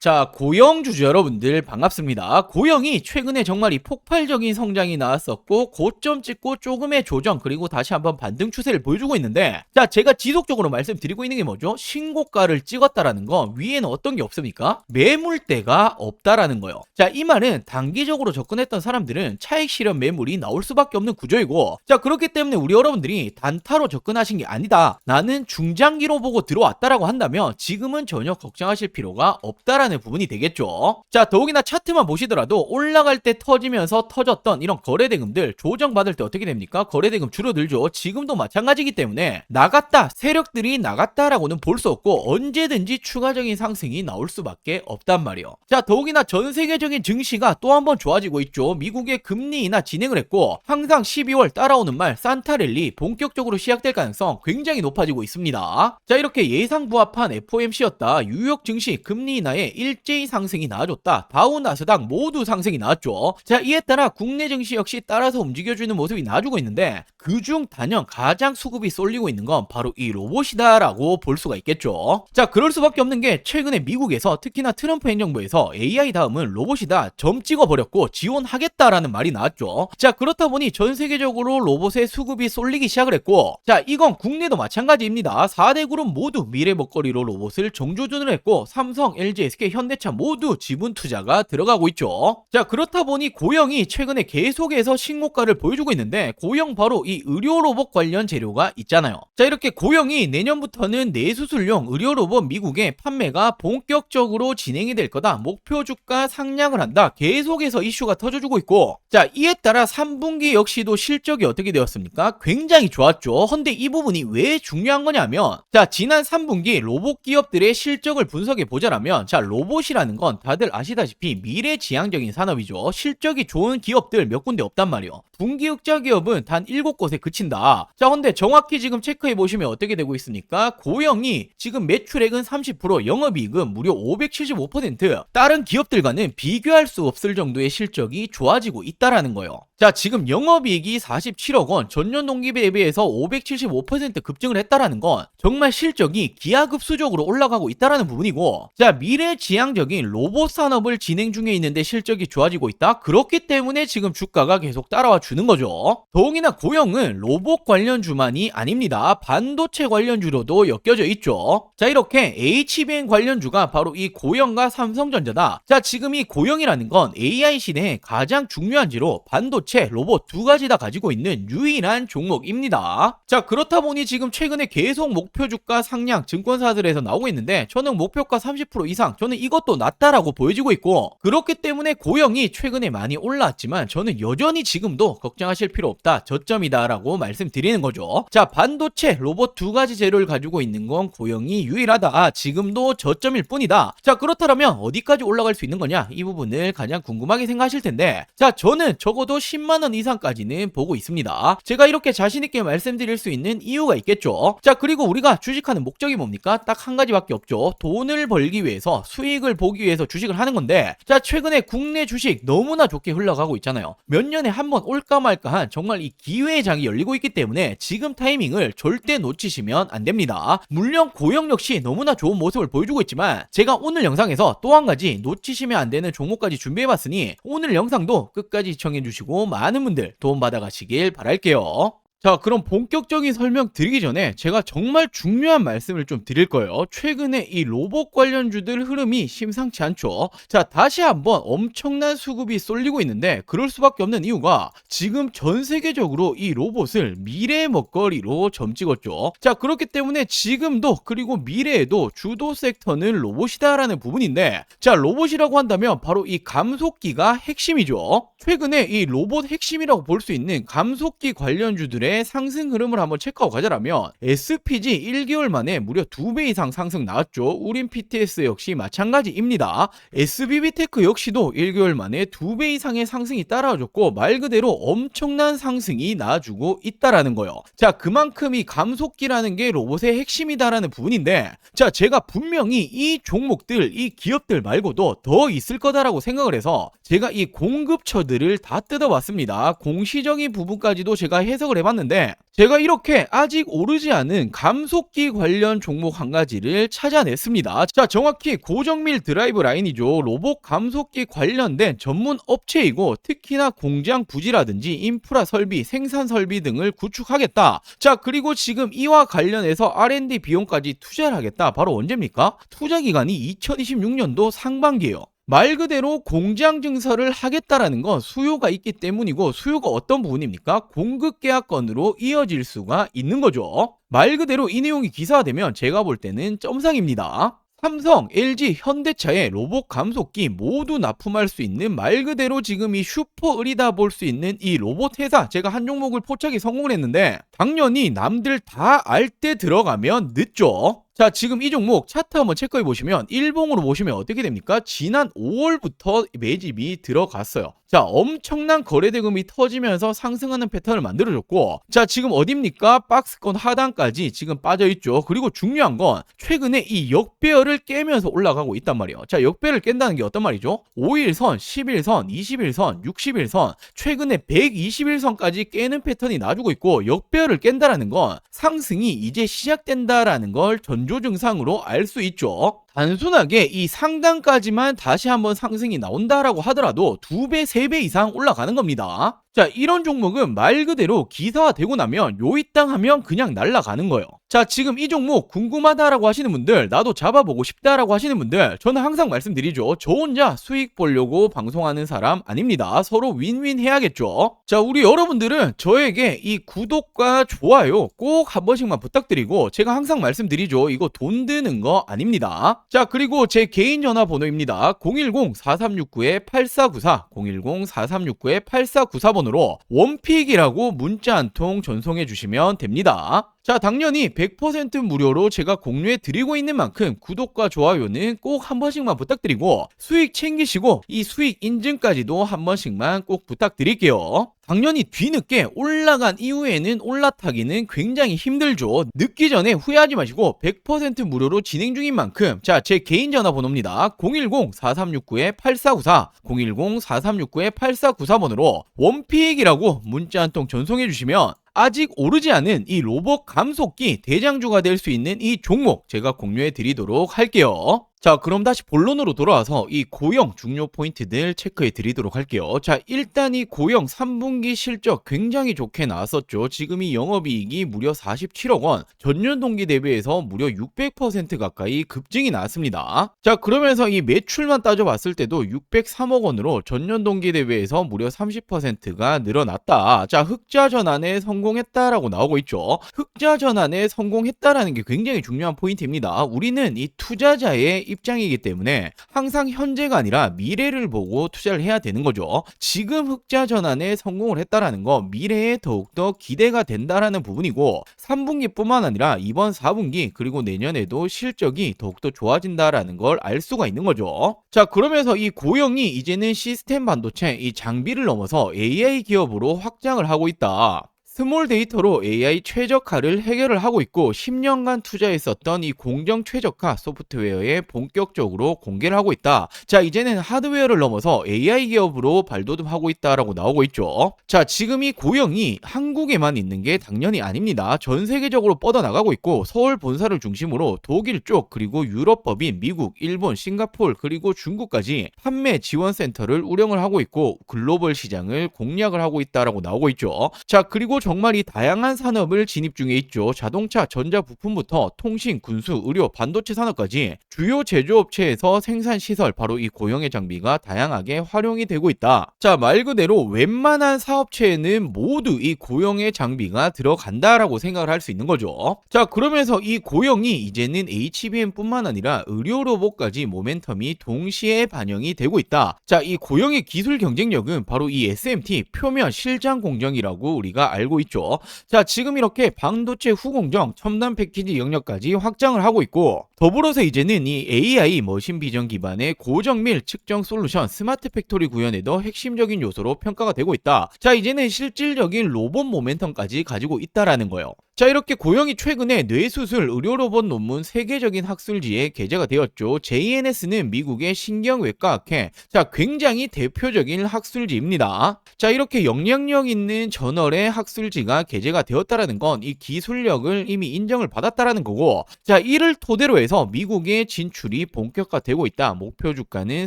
자, 고영 주주 여러분들 반갑습니다. 고영이 최근에 정말 이 폭발적인 성장이 나왔었고 고점 찍고 조금의 조정 그리고 다시 한번 반등 추세를 보여주고 있는데, 자, 제가 지속적으로 말씀드리고 있는 게 뭐죠? 신고가를 찍었다라는 거 위에는 어떤 게 없습니까? 매물대가 없다라는 거요. 자, 이 말은 단기적으로 접근했던 사람들은 차익 실현 매물이 나올 수밖에 없는 구조이고, 자, 그렇기 때문에 우리 여러분들이 단타로 접근하신 게 아니다, 나는 중장기로 보고 들어왔다라고 한다면 지금은 전혀 걱정하실 필요가 없다라는 부분이 되겠죠. 자, 더욱이나 차트만 보시더라도 올라갈 때 터지면서 터졌던 이런 거래대금들 조정받을 때 어떻게 됩니까? 거래대금 줄어들죠. 지금도 마찬가지이기 때문에 나갔다, 세력들이 나갔다라고는 볼 수 없고 언제든지 추가적인 상승이 나올 수밖에 없단 말이에요. 자, 더욱이나 전 세계적인 증시가 또 한 번 좋아지고 있죠. 미국의 금리 인하 진행을 했고 항상 12월 따라오는 말 산타랠리 본격적으로 시작될 가능성 굉장히 높아지고 있습니다. 자, 이렇게 예상 부합한 FOMC였다. 뉴욕 증시 금리 인하에 일제히 상승이 나와줬다. 다우 나스닥 모두 상승이 나왔죠. 자, 이에 따라 국내 증시 역시 따라서 움직여주는 모습이 나와주고 있는데, 그중 단연 가장 수급이 쏠리고 있는 건 바로 이 로봇이다라고 볼 수가 있겠죠. 자, 그럴 수밖에 없는 게 최근에 미국에서 특히나 트럼프 행정부에서 AI 다음은 로봇이다 점 찍어버렸고 지원하겠다라는 말이 나왔죠. 자, 그렇다 보니 전 세계적으로 로봇의 수급이 쏠리기 시작을 했고, 자, 이건 국내도 마찬가지입니다. 4대 그룹 모두 미래 먹거리로 로봇을 정조준을 했고 삼성, LG, SK, 현대차 모두 지분 투자가 들어가고 있죠. 자, 그렇다 보니 고영이 최근에 계속해서 신고가를 보여주고 있는데, 고영 바로 이 의료 로봇 관련 재료가 있잖아요. 자, 이렇게 고영이 내년부터는 뇌수술용 의료 로봇 미국에 판매가 본격적으로 진행이 될 거다, 목표 주가 상향을 한다, 계속해서 이슈가 터져주고 있고, 자, 이에 따라 3분기 역시도 실적이 어떻게 되었습니까? 굉장히 좋았죠. 근데 이 부분이 왜 중요한 거냐면, 자, 지난 3분기 로봇 기업들의 실적을 분석해 보자라면, 자, 로봇이라는 건 다들 아시다시피 미래지향적인 산업이죠. 실적이 좋은 기업들 몇 군데 없단 말이에요. 분기 흑자 기업은 단 7곳에 그친다. 자, 근데 정확히 지금 체크해 보시면 어떻게 되고 있습니까? 고영이 지금 매출액은 30%, 영업이익은 무려 575%, 다른 기업들과는 비교할 수 없을 정도의 실적이 좋아지고 있다라는 거예요. 자, 지금 영업이익이 47억 원, 전년 동기 대비해서 575% 급증을 했다라는 건 정말 실적이 기하급수적으로 올라가고 있다라는 부분이고, 자, 미래지향적인 로봇 산업을 진행 중에 있는데 실적이 좋아지고 있다? 그렇기 때문에 지금 주가가 계속 따라와 주는 거죠. 더욱이나 고영은 로봇 관련주만이 아닙니다. 반도체 관련주로도 엮여져 있죠. 자, 이렇게 HBM 관련주가 바로 이 고영과 삼성전자다. 자, 지금 이 고영이라는 건 AI 시대에 가장 중요한 지로 반도체, 로봇 두 가지 다 가지고 있는 유일한 종목입니다. 자, 그렇다 보니 지금 최근에 계속 목표 주가 상향 증권사들에서 나오고 있는데, 저는 목표가 30% 이상, 저는 이것도 낮다라고 보여지고 있고, 그렇기 때문에 고영이 최근에 많이 올라왔지만 저는 여전히 지금도 걱정하실 필요 없다, 저점이다라고 말씀드리는 거죠. 자, 반도체, 로봇 두 가지 재료를 가지고 있는 건 고영이 유일하다, 지금도 저점일 뿐이다. 자, 그렇다면 어디까지 올라갈 수 있는 거냐, 이 부분을 가장 궁금하게 생각하실 텐데, 자, 저는 적어도 10만원 이상까지는 보고 있습니다. 제가 이렇게 자신있게 말씀드릴 수 있는 이유가 있겠죠. 자, 그리고 우리가 주식하는 목적이 뭡니까? 딱 한 가지밖에 없죠. 돈을 벌기 위해서, 수익을 보기 위해서 주식을 하는 건데, 자, 최근에 국내 주식 너무나 좋게 흘러가고 있잖아요. 몇 년에 한 번 올까 말까한 정말 이 기회의 장이 열리고 있기 때문에 지금 타이밍을 절대 놓치시면 안 됩니다. 물론 고영 역시 너무나 좋은 모습을 보여주고 있지만, 제가 오늘 영상에서 또 한 가지 놓치시면 안 되는 종목까지 준비해봤으니 오늘 영상도 끝까지 시청해주시고 많은 분들 도움 받아가시길 바랄게요. 자, 그럼 본격적인 설명 드리기 전에 제가 정말 중요한 말씀을 좀 드릴 거예요. 최근에 이 로봇 관련주들 흐름이 심상치 않죠. 자, 다시 한번 엄청난 수급이 쏠리고 있는데, 그럴 수밖에 없는 이유가 지금 전 세계적으로 이 로봇을 미래의 먹거리로 점 찍었죠. 자, 그렇기 때문에 지금도 그리고 미래에도 주도 섹터는 로봇이다라는 부분인데, 자, 로봇이라고 한다면 바로 이 감속기가 핵심이죠. 최근에 이 로봇 핵심이라고 볼 수 있는 감속기 관련주들의 상승 흐름을 한번 체크하고 가자라면, SPG 1개월 만에 무려 2배 이상 상승 나왔죠. 우린 PTS 역시 마찬가지입니다. SBB테크 역시도 1개월 만에 2배 이상의 상승이 따라와줬고, 말 그대로 엄청난 상승이 나와주고 있다라는 거예요. 자, 그만큼 이 감속기라는 게 로봇의 핵심이다라는 부분인데, 자, 제가 분명히 이 종목들, 이 기업들 말고도 더 있을 거다라고 생각을 해서 제가 이 공급처들을 다 뜯어봤습니다. 공시적인 부분까지도 제가 해석을 해봤는데, 찾아봤는데 제가 이렇게 아직 오르지 않은 감속기 관련 종목 한 가지를 찾아냈습니다. 자, 정확히 고정밀 드라이브 라인이죠. 로봇 감속기 관련된 전문 업체이고 특히나 공장 부지라든지 인프라 설비, 생산 설비 등을 구축하겠다. 자, 그리고 지금 이와 관련해서 R&D 비용까지 투자를 하겠다. 바로 언제입니까? 투자 기간이 2026년도 상반기예요. 말 그대로 공장 증설을 하겠다라는 건 수요가 있기 때문이고, 수요가 어떤 부분입니까? 공급 계약건으로 이어질 수가 있는 거죠. 말 그대로 이 내용이 기사화되면 제가 볼 때는 점상입니다. 삼성, LG, 현대차의 로봇 감속기 모두 납품할 수 있는 말 그대로 지금 이 슈퍼 을이다 볼 수 있는 이 로봇 회사, 제가 한 종목을 포착에 성공을 했는데 당연히 남들 다 알 때 들어가면 늦죠. 자, 지금 이 종목 차트 한번 체크해 보시면 일봉으로 보시면 어떻게 됩니까? 지난 5월부터 매집이 들어갔어요. 자, 엄청난 거래대금이 터지면서 상승하는 패턴을 만들어줬고, 자, 지금 어딥니까? 박스권 하단까지 지금 빠져있죠. 그리고 중요한 건 최근에 이 역배열을 깨면서 올라가고 있단 말이에요. 자, 역배열을 깬다는 게 어떤 말이죠? 5일선, 10일선, 20일선, 60일선, 최근에 120일선까지 깨는 패턴이 나주고 있고, 역배열을 깬다라는 건 상승이 이제 시작된다라는 걸 전조 증상으로 알 수 있죠. 단순하게 이 상단까지만 다시 한번 상승이 나온다라고 하더라도 2배, 3배 이상 올라가는 겁니다. 자, 이런 종목은 말 그대로 기사화되고 나면 요이땅 하면 그냥 날아가는 거예요. 자, 지금 이 종목 궁금하다라고 하시는 분들, 나도 잡아보고 싶다라고 하시는 분들, 저는 항상 말씀드리죠. 저 혼자 수익 보려고 방송하는 사람 아닙니다. 서로 윈윈 해야겠죠. 자, 우리 여러분들은 저에게 이 구독과 좋아요 꼭 한 번씩만 부탁드리고, 제가 항상 말씀드리죠. 이거 돈 드는 거 아닙니다. 자, 그리고 제 개인 전화번호입니다. 010-4369-8494, 010-4369-8494번으로 원픽이라고 문자 한 통 전송해 주시면 됩니다. 자, 당연히 100% 무료로 제가 공유해 드리고 있는 만큼 구독과 좋아요는 꼭 한 번씩만 부탁드리고, 수익 챙기시고 이 수익 인증까지도 한 번씩만 꼭 부탁드릴게요. 당연히 뒤늦게 올라간 이후에는 올라타기는 굉장히 힘들죠. 늦기 전에 후회하지 마시고 100% 무료로 진행 중인 만큼, 자, 제 개인 전화번호입니다. 010-4369-8494, 010-4369-8494번으로 원픽이라고 문자 한 통 전송해 주시면 아직 오르지 않은 이 로봇 감속기 대장주가 될 수 있는 이 종목 제가 공유해 드리도록 할게요. 자, 그럼 다시 본론으로 돌아와서 이 고영 중요 포인트들 체크해 드리도록 할게요. 자, 일단 이 고영 3분기 실적 굉장히 좋게 나왔었죠. 지금 이 영업이익이 무려 47억 원, 전년 동기 대비해서 무려 600% 가까이 급증이 나왔습니다. 자, 그러면서 이 매출만 따져봤을 때도 603억 원으로 전년 동기 대비해서 무려 30%가 늘어났다. 자, 흑자 전환에 성공했다라고 나오고 있죠. 흑자 전환에 성공했다라는 게 굉장히 중요한 포인트입니다. 우리는 이 투자자의 입장이기 때문에 항상 현재가 아니라 미래를 보고 투자를 해야 되는 거죠. 지금 흑자 전환에 성공을 했다라는 거 미래에 더욱더 기대가 된다라는 부분이고, 3분기뿐만 아니라 이번 4분기 그리고 내년에도 실적이 더욱더 좋아진다라는 걸 알 수가 있는 거죠. 자, 그러면서 이 고영이 이제는 시스템 반도체 이 장비를 넘어서 AI 기업으로 확장을 하고 있다. 스몰 데이터로 AI 최적화를 해결을 하고 있고, 10년간 투자했었던 이 공정 최적화 소프트웨어에 본격적으로 공개를 하고 있다. 자, 이제는 하드웨어를 넘어서 AI 기업으로 발돋움하고 있다라고 나오고 있죠. 자, 지금 이 고영이 한국에만 있는 게 당연히 아닙니다. 전 세계적으로 뻗어나가고 있고, 서울 본사를 중심으로 독일 쪽 그리고 유럽 법인 미국, 일본, 싱가포르 그리고 중국까지 판매 지원 센터를 운영을 하고 있고, 글로벌 시장을 공략을 하고 있다라고 나오고 있죠. 자, 그리고 정말 이 다양한 산업을 진입 중에 있죠. 자동차, 전자 부품부터 통신, 군수, 의료, 반도체 산업까지 주요 제조업체에서 생산 시설, 바로 이 고영의 장비가 다양하게 활용이 되고 있다. 자, 말 그대로 웬만한 사업체에는 모두 이 고영의 장비가 들어간다라고 생각을 할 수 있는 거죠. 자, 그러면서 이 고영이 이제는 HBM뿐만 아니라 의료 로봇까지 모멘텀이 동시에 반영이 되고 있다. 자, 이 고영의 기술 경쟁력은 바로 이 SMT 표면 실장 공정이라고 우리가 알고 있죠. 자, 지금 이렇게 반도체 후공정, 첨단 패키지 영역까지 확장을 하고 있고, 더불어서 이제는 이 AI 머신 비전 기반의 고정밀 측정 솔루션 스마트 팩토리 구현에도 핵심적인 요소로 평가가 되고 있다. 자, 이제는 실질적인 로봇 모멘텀까지 가지고 있다라는 거예요. 자, 이렇게 고영이 최근에 뇌수술 의료로봇 논문 세계적인 학술지에 게재가 되었죠. JNS는 미국의 신경외과 학회. 자, 굉장히 대표적인 학술지입니다. 자, 이렇게 영향력 있는 저널의 학술지가 게재가 되었다라는 건 이 기술력을 이미 인정을 받았다라는 거고, 자, 이를 토대로 해서 미국의 진출이 본격화되고 있다. 목표 주가는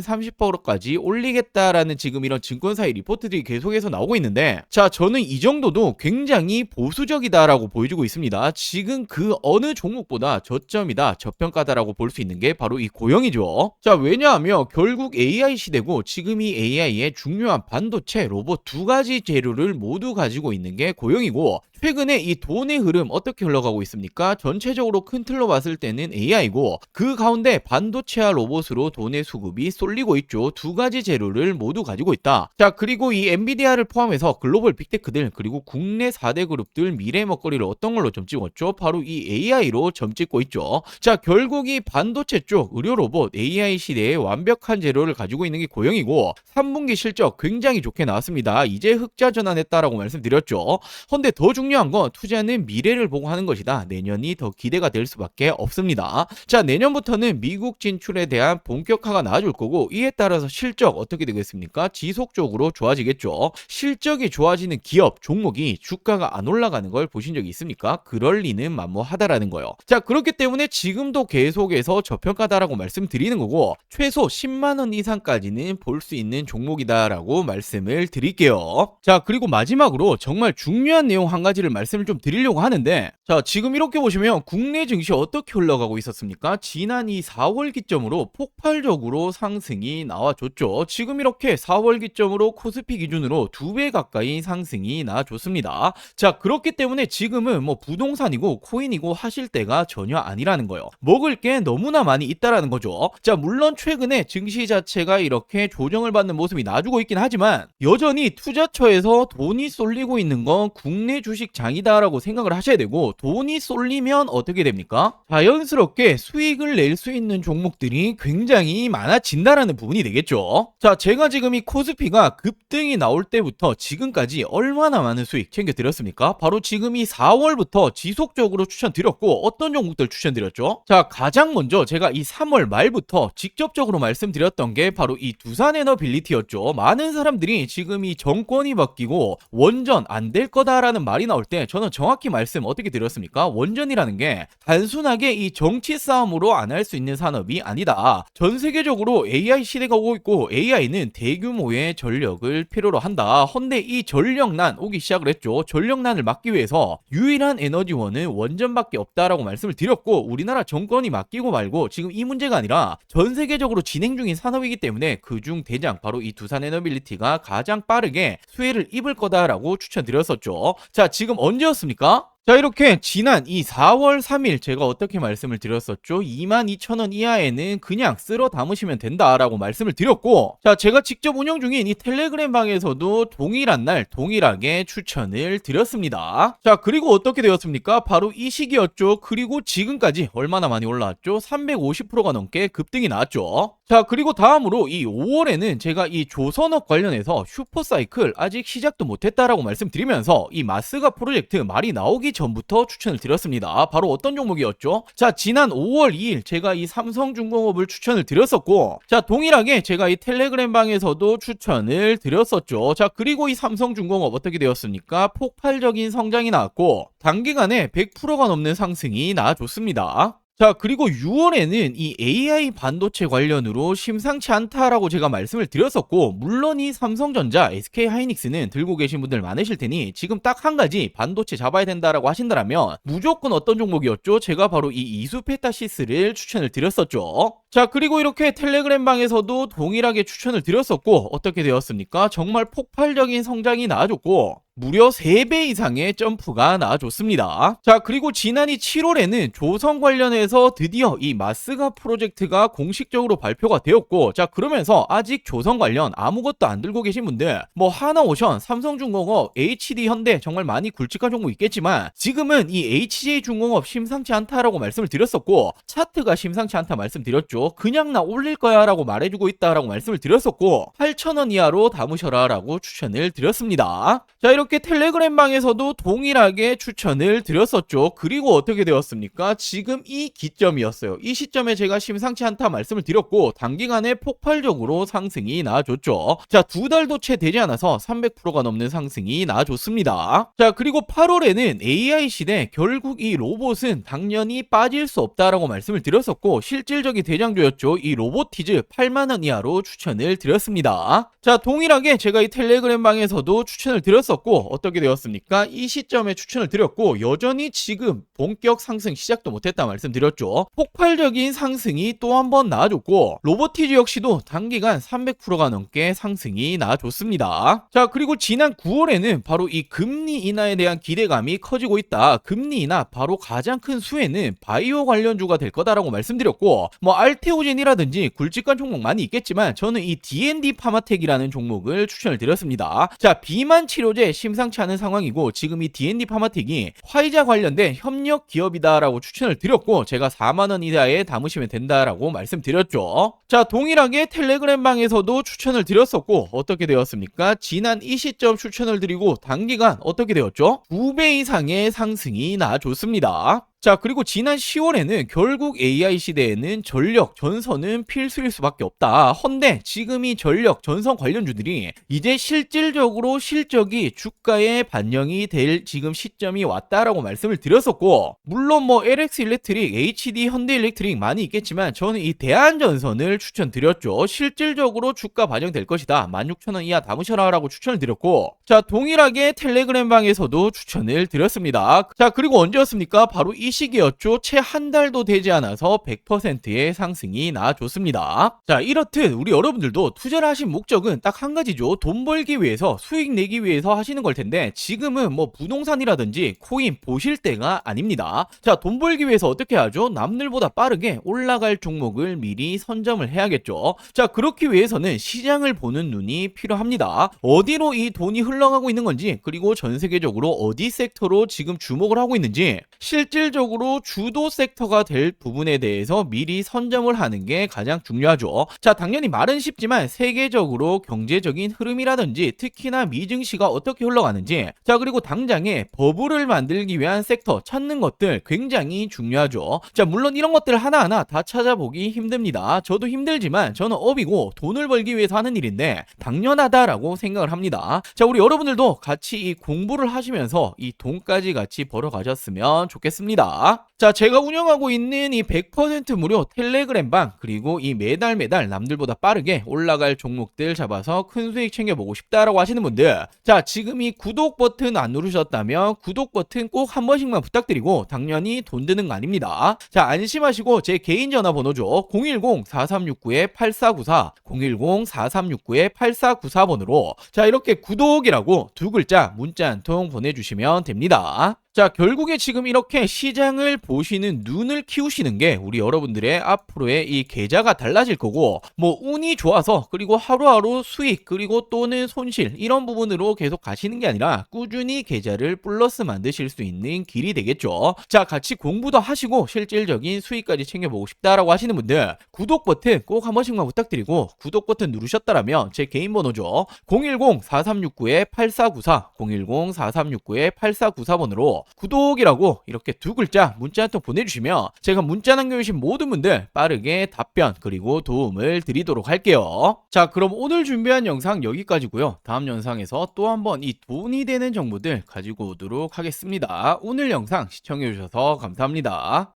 30%까지 올리겠다라는 지금 이런 증권사의 리포트들이 계속해서 나오고 있는데, 자, 저는 이 정도도 굉장히 보수적이다라고 보여주고 있습니다. 지금 그 어느 종목보다 저점이다, 저평가다라고 볼 수 있는 게 바로 이 고영이죠. 자, 왜냐하면 결국 AI 시대고 지금 이 AI의 중요한 반도체, 로봇 두 가지 재료를 모두 가지고 있는 게 고영이고, 최근에 이 돈의 흐름 어떻게 흘러가고 있습니까? 전체적으로 큰 틀로 봤을 때는 AI고, 그 가운데 반도체와 로봇으로 돈의 수급이 쏠리고 있죠. 두 가지 재료를 모두 가지고 있다. 자, 그리고 이 엔비디아를 포함해서 글로벌 빅테크들 그리고 국내 4대 그룹들 미래 먹거리를 어떤 걸로 점 찍었죠? 바로 이 AI로 점 찍고 있죠. 자, 결국 이 반도체 쪽 의료 로봇 AI 시대에 완벽한 재료를 가지고 있는 게 고영이고, 3분기 실적 굉장히 좋게 나왔습니다. 이제 흑자 전환했다라고 말씀드렸죠. 근데 더 중요한 건 투자는 미래를 보고 하는 것이다. 내년이 더 기대가 될 수밖에 없습니다. 자, 내년부터는 미국 진출에 대한 본격화가 나아질 거고, 이에 따라서 실적 어떻게 되겠습니까? 지속적으로 좋아지겠죠. 실적이 좋아지는 기업, 종목이 주가가 안 올라가는 걸 보신 적이 있습니까? 그럴 리는 만무하다라는 거예요. 자, 그렇기 때문에 지금도 계속해서 저평가다라고 말씀드리는 거고, 최소 10만원 이상까지는 볼 수 있는 종목이다라고 말씀을 드릴게요. 자, 그리고 마지막으로 정말 중요한 내용 한 가지를 말씀을 좀 드리려고 하는데, 자, 지금 이렇게 보시면 국내 증시 어떻게 흘러가고 있었습니까? 지난 이 4월 기점으로 폭발적으로 상승이 나와줬죠. 지금 이렇게 4월 기점으로 코스피 기준으로 2배 가까이 상승이 나와줬습니다. 자, 그렇기 때문에 지금은 뭐 부동산이고 코인이고 하실 때가 전혀 아니라는 거예요. 먹을 게 너무나 많이 있다라는 거죠. 자, 물론 최근에 증시 자체가 이렇게 조정을 받는 모습이 나와주고 있긴 하지만, 여전히 투자처에서 돈이 쏠리고 있는 건 국내 주식 장이다라고 생각을 하셔야 되고, 돈이 쏠리면 어떻게 됩니까? 자연스럽게 수익을 낼 수 있는 종목들이 굉장히 많아진다라는 부분이 되겠죠. 자, 제가 지금 이 코스피가 급등이 나올 때부터 지금까지 얼마나 많은 수익 챙겨드렸습니까? 바로 지금 이 4월부터 지속적으로 추천드렸고, 어떤 종목들 추천드렸죠? 자, 가장 먼저 제가 이 3월 말부터 직접적으로 말씀드렸던 게 바로 이 두산에너빌리티였죠. 많은 사람들이 지금 이 정권이 바뀌고 원전 안 될 거다라는 말이 나올 때 저는 정확히 말씀 어떻게 드렸습니까? 원전이라는 게 단순하게 이 정치 싸움으로 안 할 수 있는 산업이 아니다. 전 세계적으로 AI 시대가 오고 있고, AI는 대규모의 전력을 필요로 한다. 헌데 이 전력난 오기 시작을 했죠. 전력난을 막기 위해서 유일한 에너지원은 원전밖에 없다라고 말씀을 드렸고, 우리나라 정권이 맡기고 말고 지금 이 문제가 아니라 전 세계적으로 진행 중인 산업이기 때문에 그중 대장 바로 이 두산에너빌리티가 가장 빠르게 수혜를 입을 거다라고 추천드렸었죠. 자, 지금 언제였습니까? 자, 이렇게 지난 이 4월 3일 제가 어떻게 말씀을 드렸었죠? 22,000원 이하에는 그냥 쓸어 담으시면 된다라고 말씀을 드렸고, 자, 제가 직접 운영 중인 이 텔레그램 방에서도 동일한 날 동일하게 추천을 드렸습니다. 자, 그리고 어떻게 되었습니까? 바로 이 시기였죠. 그리고 지금까지 얼마나 많이 올라왔죠? 350%가 넘게 급등이 나왔죠. 자, 그리고 다음으로 이 5월에는 제가 이 조선업 관련해서 슈퍼사이클 아직 시작도 못했다라고 말씀드리면서 이 마스가 프로젝트 말이 나오기 전부터 추천을 드렸습니다. 바로 어떤 종목이었죠? 자, 지난 5월 2일 제가 이 삼성중공업을 추천을 드렸었고, 자, 동일하게 제가 이 텔레그램 방에서도 추천을 드렸었죠. 자, 그리고 이 삼성중공업 어떻게 되었습니까? 폭발적인 성장이 나왔고, 단기간에 100%가 넘는 상승이 나와줬습니다. 자, 그리고 6월에는 이 AI 반도체 관련으로 심상치 않다라고 제가 말씀을 드렸었고, 물론 이 삼성전자, SK하이닉스는 들고 계신 분들 많으실 테니 지금 딱 한 가지 반도체 잡아야 된다라고 하신다면 무조건 어떤 종목이었죠? 제가 바로 이 이수페타시스를 추천을 드렸었죠. 자, 그리고 이렇게 텔레그램 방에서도 동일하게 추천을 드렸었고, 어떻게 되었습니까? 정말 폭발적인 성장이 나와줬고, 무려 3배 이상의 점프가 나와줬습니다. 자, 그리고 지난해 7월에는 조선 관련해서 드디어 이 마스가 프로젝트가 공식적으로 발표가 되었고, 자, 그러면서 아직 조선 관련 아무것도 안 들고 계신 분들, 뭐 하나오션, 삼성중공업, HD현대 정말 많이 굵직한 종목 있겠지만, 지금은 이 HJ중공업 심상치 않다라고 말씀을 드렸었고, 차트가 심상치 않다 말씀드렸죠. 그냥 나 올릴 거야 라고 말해주고 있다라고 말씀을 드렸었고, 8,000원 이하로 담으셔라 라고 추천을 드렸습니다. 자, 이렇게 텔레그램 방에서도 동일하게 추천을 드렸었죠. 그리고 어떻게 되었습니까? 지금 이 기점이었어요. 이 시점에 제가 심상치 않다 말씀을 드렸고 단기간에 폭발적으로 상승이 나와줬죠. 자, 2달도 채 되지 않아서 300%가 넘는 상승이 나와줬습니다. 자, 그리고 8월에는 AI 시대 결국 이 로봇은 당연히 빠질 수 없다라고 말씀을 드렸었고 실질적인 대장주였죠. 이 로보티즈 8만원 이하로 추천을 드렸습니다. 자, 동일하게 제가 이 텔레그램 방에서도 추천을 드렸었고 어떻게 되었습니까? 이 시점에 추천을 드렸고 여전히 지금 본격 상승 시작도 못했다 말씀드렸죠. 폭발적인 상승이 또 한 번 나와줬고 로보티즈 역시도 단기간 300%가 넘게 상승이 나와줬습니다. 자, 그리고 지난 9월에는 바로 이 금리 인하에 대한 기대감이 커지고 있다. 금리 인하 바로 가장 큰 수혜는 바이오 관련주가 될 거다라고 말씀드렸고 뭐 알테오젠이라든지 굵직한 종목 많이 있겠지만 저는 이 D&D 파마텍이라는 종목을 추천을 드렸습니다. 자, 비만 치료제 심상치 않은 상황이고 지금 이 D&D 파마텍이 화이자 관련된 협력 기업이다라고 추천을 드렸고 제가 4만원 이하에 담으시면 된다라고 말씀드렸죠. 자, 동일하게 텔레그램 방에서도 추천을 드렸었고 어떻게 되었습니까? 지난 이 시점 추천을 드리고 단기간 어떻게 되었죠? 2배 이상의 상승이 나와줬습니다. 자, 그리고 지난 10월에는 결국 AI 시대에는 전력, 전선은 필수일 수밖에 없다. 헌데 지금 이 전력, 전선 관련주들이 이제 실질적으로 실적이 주가에 반영이 될 지금 시점이 왔다라고 말씀을 드렸었고 물론 뭐 LX 일렉트릭, HD 현대 일렉트릭 많이 있겠지만 저는 이 대한전선을 추천드렸죠. 실질적으로 주가 반영될 것이다. 16,000원 이하 담으셔라 라고 추천을 드렸고 자, 동일하게 텔레그램 방에서도 추천을 드렸습니다. 자, 그리고 언제였습니까? 바로 이 시기였죠. 채 한 달도 되지 않아서 100%의 상승이 나와줬습니다. 자, 이렇듯 우리 여러분들도 투자를 하신 목적은 딱 한 가지죠. 돈 벌기 위해서 수익 내기 위해서 하시는 걸 텐데 지금은 뭐 부동산이라든지 코인 보실 때가 아닙니다. 자, 돈 벌기 위해서 어떻게 하죠? 남들보다 빠르게 올라갈 종목을 미리 선점을 해야겠죠. 자, 그렇기 위해서는 시장을 보는 눈이 필요합니다. 어디로 이 돈이 흘러가고 있는 건지 그리고 전 세계적으로 어디 섹터로 지금 주목을 하고 있는지 실질적으로 주도 섹터가 될 부분에 대해서 미리 선점을 하는 게 가장 중요하죠. 자, 당연히 말은 쉽지만 세계적으로 경제적인 흐름이라든지 특히나 미증시가 어떻게 흘러가는지 자, 그리고 당장에 버블을 만들기 위한 섹터 찾는 것들 굉장히 중요하죠. 자, 물론 이런 것들 하나하나 다 찾아보기 힘듭니다. 저도 힘들지만 저는 업이고 돈을 벌기 위해서 하는 일인데 당연하다라고 생각을 합니다. 자, 우리 여러분들도 같이 이 공부를 하시면서 이 돈까지 같이 벌어가셨으면 좋겠습니다. 자, 제가 운영하고 있는 이 100% 무료 텔레그램 방 그리고 이 매달 남들보다 빠르게 올라갈 종목들 잡아서 큰 수익 챙겨보고 싶다라고 하시는 분들 자, 지금 이 구독 버튼 안 누르셨다면 구독 버튼 꼭 한 번씩만 부탁드리고 당연히 돈 드는 거 아닙니다. 자, 안심하시고 제 개인 전화번호죠. 010-4369-8494 010-4369-8494번으로 자, 이렇게 구독이라고 두 글자 문자 한 통 보내주시면 됩니다. 자, 결국에 지금 이렇게 시장을 보시는 눈을 키우시는 게 우리 여러분들의 앞으로의 이 계좌가 달라질 거고 뭐 운이 좋아서 그리고 하루하루 수익 그리고 또는 손실 이런 부분으로 계속 가시는 게 아니라 꾸준히 계좌를 플러스 만드실 수 있는 길이 되겠죠. 자, 같이 공부도 하시고 실질적인 수익까지 챙겨보고 싶다라고 하시는 분들 구독 버튼 꼭 한 번씩만 부탁드리고 구독 버튼 누르셨다라면 제 개인 번호죠. 010-4369-8494 010-4369-8494번으로 구독이라고 이렇게 두 글자 문자 한 통 보내주시면 제가 문자 남겨주신 모든 분들 빠르게 답변 그리고 도움을 드리도록 할게요. 자, 그럼 오늘 준비한 영상 여기까지고요. 다음 영상에서 또 한번 이 돈이 되는 정보들 가지고 오도록 하겠습니다. 오늘 영상 시청해주셔서 감사합니다.